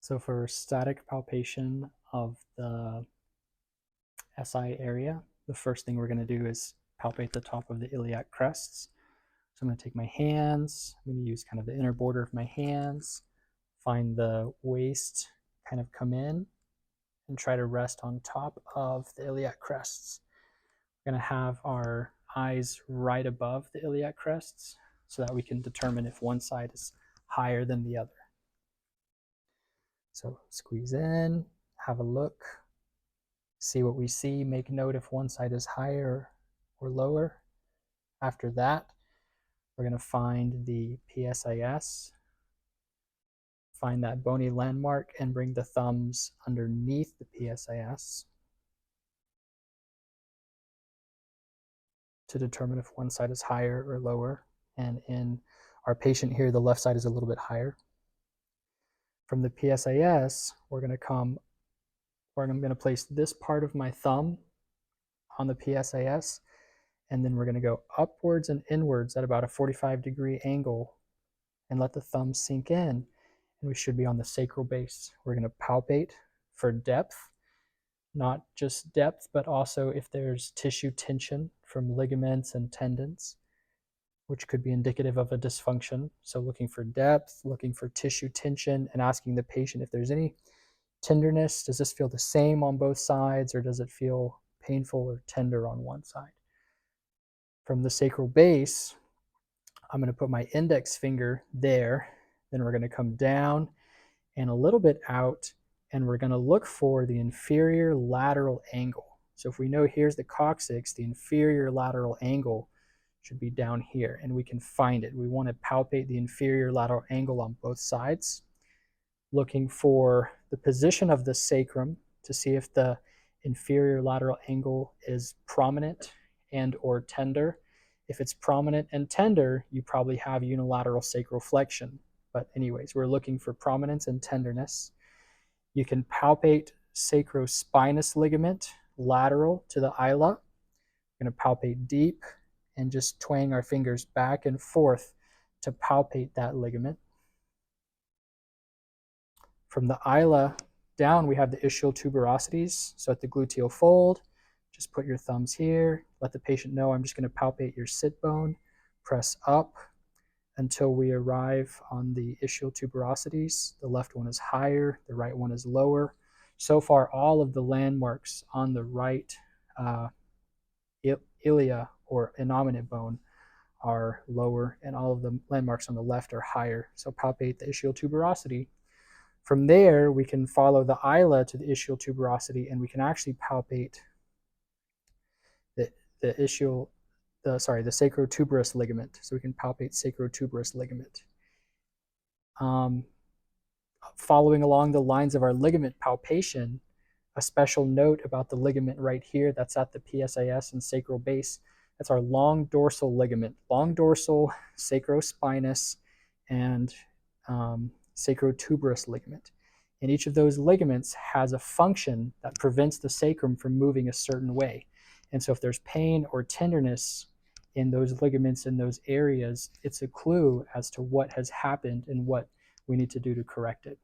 So for static palpation of the SI area, the first thing we're going to do is palpate the top of the iliac crests. So I'm going to take my hands, I'm going to use kind of the inner border of my hands, find the waist, kind of come in and try to rest on top of the iliac crests. We're going to have our eyes right above the iliac crests so that we can determine if one side is higher than the other. So squeeze in, have a look, see what we see, make note if one side is higher or lower. After that, we're going to find the PSIS, find that bony landmark, and bring the thumbs underneath the PSIS to determine if one side is higher or lower. And in our patient here, the left side is a little bit higher. From the PSIS, we're going to come, where I'm going to place this part of my thumb on the PSIS, and then we're going to go upwards and inwards at about a 45-degree angle and let the thumb sink in, and we should be on the sacral base. We're going to palpate for depth, not just depth, but also if there's tissue tension from ligaments and tendons, which could be indicative of a dysfunction. So looking for depth, looking for tissue tension, and asking the patient if there's any tenderness. Does this feel the same on both sides, or does it feel painful or tender on one side? From the sacral base, I'm going to put my index finger there. Then we're going to come down and a little bit out, and we're going to look for the inferior lateral angle. So if we know here's the coccyx, the inferior lateral angle should be down here, and we can find it. We want to palpate the inferior lateral angle on both sides, looking for the position of the sacrum to see if the inferior lateral angle is prominent and or tender. If it's prominent and tender, you probably have unilateral sacral flexion. But anyways, we're looking for prominence and tenderness. You can palpate sacrospinous ligament lateral to the ila. We're going to palpate deep and just twang our fingers back and forth to palpate that ligament. From the ila down, we have the ischial tuberosities. So at the gluteal fold, just put your thumbs here. Let the patient know I'm just going to palpate your sit bone. Press up until we arrive on the ischial tuberosities. The left one is higher, the right one is lower. So far, all of the landmarks on the right ilia or innominate bone are lower, and all of the landmarks on the left are higher. So palpate the ischial tuberosity. From there, we can follow the ila to the ischial tuberosity, and we can actually palpate the sacrotuberous ligament. So we can palpate sacrotuberous ligament. Following along the lines of our ligament palpation, a special note about the ligament right here that's at the PSIS and sacral base, that's our long dorsal ligament, long dorsal, sacrospinous, and sacrotuberous ligament. And each of those ligaments has a function that prevents the sacrum from moving a certain way. And so if there's pain or tenderness in those ligaments in those areas, it's a clue as to what has happened and what we need to do to correct it.